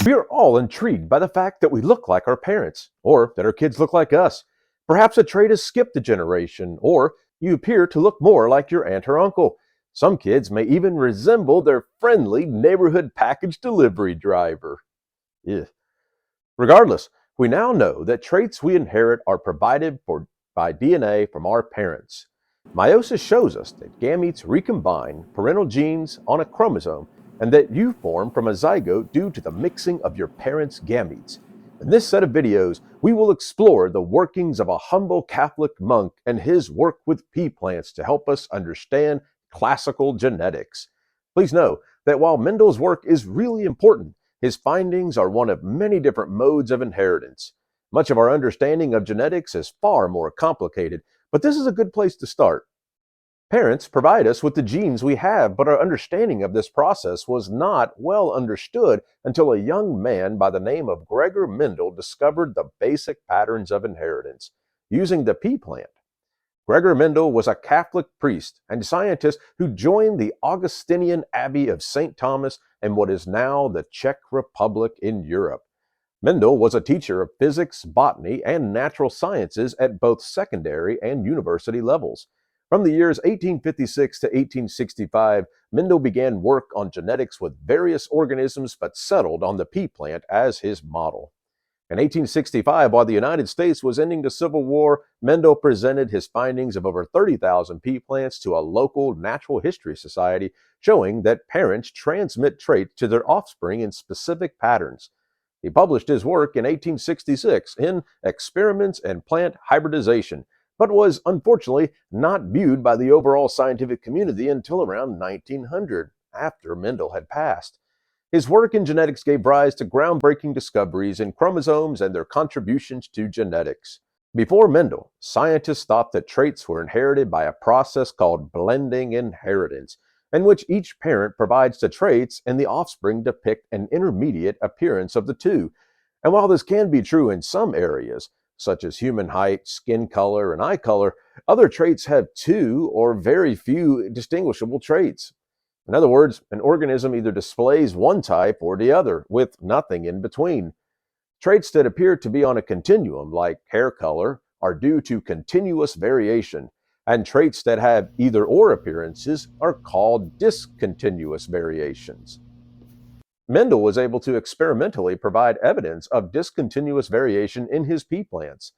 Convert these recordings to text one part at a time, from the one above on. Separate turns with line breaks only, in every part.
We are all intrigued by the fact that we look like our parents, or that our kids look like us. Perhaps a trait has skipped a generation, or you appear to look more like your aunt or uncle. Some kids may even resemble their friendly neighborhood package delivery driver. Ugh. Regardless, we now know that traits we inherit are provided for by DNA from our parents. Meiosis shows us that gametes recombine parental genes on a chromosome and that you form from a zygote due to the mixing of your parents' gametes. In this set of videos, we will explore the workings of a humble Catholic monk and his work with pea plants to help us understand classical genetics. Please know that while Mendel's work is really important, his findings are one of many different modes of inheritance. Much of our understanding of genetics is far more complicated, but this is a good place to start. Parents provide us with the genes we have, but our understanding of this process was not well understood until a young man by the name of Gregor Mendel discovered the basic patterns of inheritance using the pea plant. Gregor Mendel was a Catholic priest and scientist who joined the Augustinian Abbey of St. Thomas in what is now the Czech Republic in Europe. Mendel was a teacher of physics, botany, and natural sciences at both secondary and university levels. From the years 1856 to 1865, Mendel began work on genetics with various organisms but settled on the pea plant as his model. In 1865, while the United States was ending the Civil War, Mendel presented his findings of over 30,000 pea plants to a local natural history society, showing that parents transmit traits to their offspring in specific patterns. He published his work in 1866 in Experiments in Plant Hybridization, but was unfortunately not viewed by the overall scientific community until around 1900, after Mendel had passed. His work in genetics gave rise to groundbreaking discoveries in chromosomes and their contributions to genetics. Before Mendel, scientists thought that traits were inherited by a process called blending inheritance, in which each parent provides the traits and the offspring depict an intermediate appearance of the two. And while this can be true in some areas, such as human height, skin color, and eye color, other traits have two or very few distinguishable traits. In other words, an organism either displays one type or the other, with nothing in between. Traits that appear to be on a continuum, like hair color, are due to continuous variation, and traits that have either or appearances are called discontinuous variations. Mendel was able to experimentally provide evidence of discontinuous variation in his pea plants.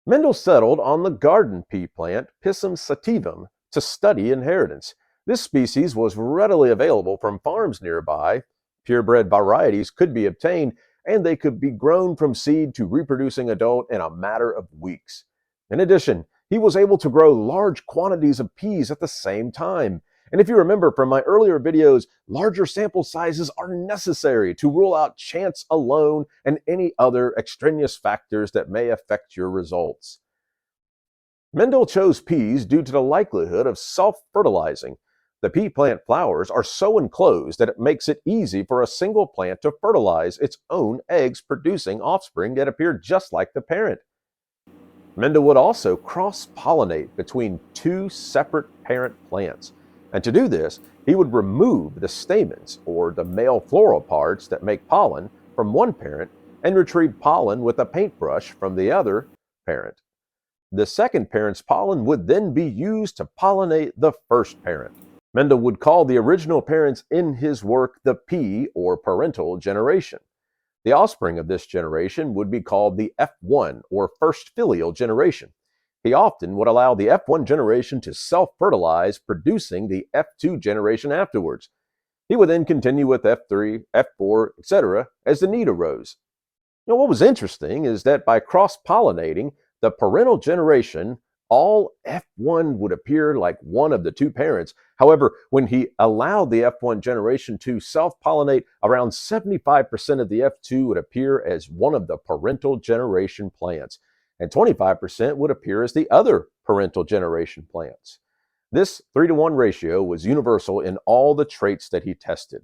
Mendel settled on the garden pea plant, Pisum sativum, to study inheritance. This species was readily available from farms nearby. Purebred varieties could be obtained, and they could be grown from seed to reproducing adult in a matter of weeks. In addition, he was able to grow large quantities of peas at the same time. And if you remember from my earlier videos, larger sample sizes are necessary to rule out chance alone and any other extraneous factors that may affect your results. Mendel chose peas due to the likelihood of self-fertilizing. The pea plant flowers are so enclosed that it makes it easy for a single plant to fertilize its own eggs, producing offspring that appear just like the parent. Mendel would also cross-pollinate between two separate parent plants. And to do this, he would remove the stamens, or the male floral parts that make pollen, from one parent and retrieve pollen with a paintbrush from the other parent. The second parent's pollen would then be used to pollinate the first parent. Mendel would call the original parents in his work the pea, or parental generation. The offspring of this generation would be called the F1, or first filial generation. He often would allow the F1 generation to self-fertilize, producing the F2 generation afterwards. He would then continue with F3, F4, etc. as the need arose. Now, what was interesting is that by cross-pollinating the parental generation, all F1 would appear like one of the two parents. However, when he allowed the F1 generation to self-pollinate, around 75% of the F2 would appear as one of the parental generation plants, and 25% would appear as the other parental generation plants. This 3-to-1 ratio was universal in all the traits that he tested.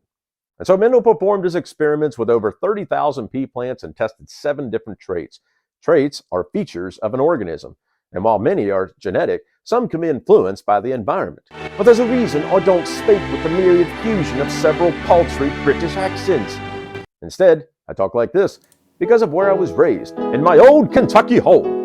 And so Mendel performed his experiments with over 30,000 pea plants and tested 7 different traits. Traits are features of an organism, and while many are genetic, some can be influenced by the environment. But there's a reason I don't speak with the myriad fusion of several paltry British accents. Instead, I talk like this because of where I was raised, in my old Kentucky home.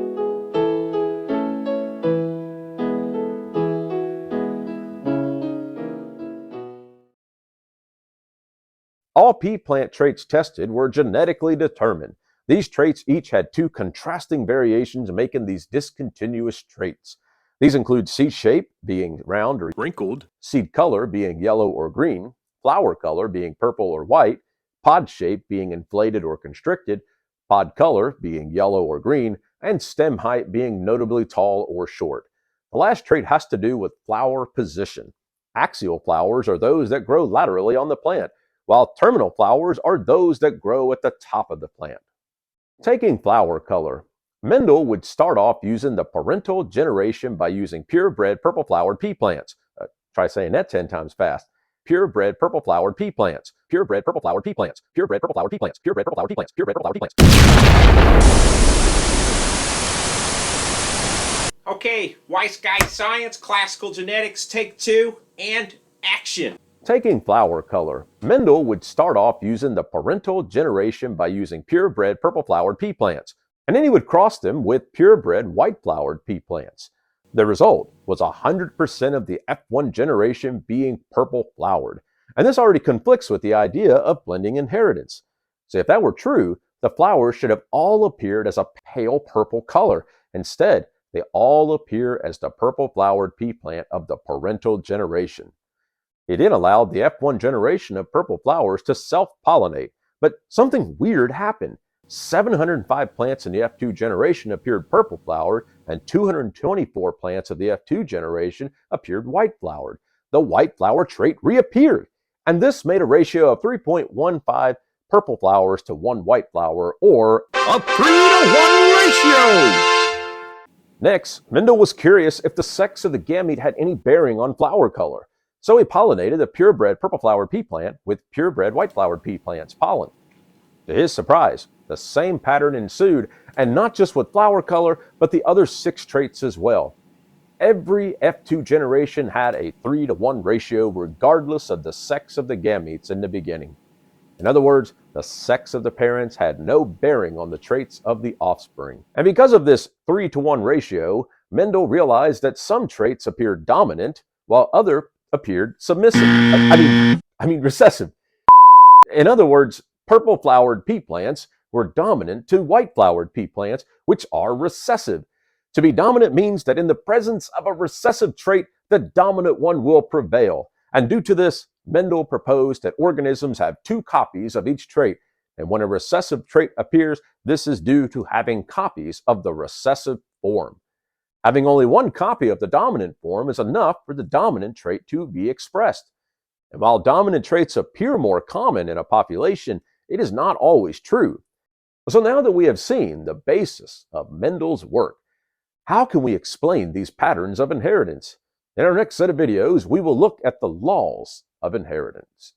All pea plant traits tested were genetically determined. These traits each had two contrasting variations, making these discontinuous traits. These include seed shape being round or wrinkled, seed color being yellow or green, flower color being purple or white, pod shape being inflated or constricted, pod color being yellow or green, and stem height being notably tall or short. The last trait has to do with flower position. Axial flowers are those that grow laterally on the plant, while terminal flowers are those that grow at the top of the plant. Taking flower color, Mendel would start off using the parental generation by using purebred purple-flowered pea plants. Try saying that 10 times fast. Purebred purple-flowered pea plants. Purebred purple-flowered pea plants. Purebred purple-flowered pea plants. Purebred purple-flowered pea plants. Purebred purple-flowered pea plants.
Okay, Weiss Guy Science, Classical Genetics, Take 2, and action.
Taking flower color, Mendel would start off using the parental generation by using purebred purple-flowered pea plants, and then he would cross them with purebred white-flowered pea plants. The result was 100% of the F1 generation being purple-flowered, and this already conflicts with the idea of blending inheritance. So if that were true, the flowers should have all appeared as a pale purple color. Instead, they all appear as the purple-flowered pea plant of the parental generation. It then allowed the F1 generation of purple flowers to self-pollinate, but something weird happened. 705 plants in the F2 generation appeared purple-flowered, and 224 plants of the F2 generation appeared white-flowered. The white flower trait reappeared, and this made a ratio of 3.15 purple flowers to 1 white flower, or a 3-to-1 ratio! Next, Mendel was curious if the sex of the gamete had any bearing on flower color. So he pollinated a purebred purple-flowered pea plant with purebred white-flowered pea plant's pollen. To his surprise, the same pattern ensued, and not just with flower color, but the other 6 traits as well. Every F2 generation had a 3-to-1 ratio regardless of the sex of the gametes in the beginning. In other words, the sex of the parents had no bearing on the traits of the offspring. And because of this 3-to-1 ratio, Mendel realized that some traits appeared dominant, while others appeared submissive. I mean recessive. In other words, purple-flowered pea plants were dominant to white-flowered pea plants, which are recessive. To be dominant means that in the presence of a recessive trait, the dominant one will prevail. And due to this, Mendel proposed that organisms have 2 copies of each trait, and when a recessive trait appears, this is due to having copies of the recessive form. Having only 1 copy of the dominant form is enough for the dominant trait to be expressed. And while dominant traits appear more common in a population, it is not always true. So now that we have seen the basis of Mendel's work, how can we explain these patterns of inheritance? In our next set of videos, we will look at the laws of inheritance.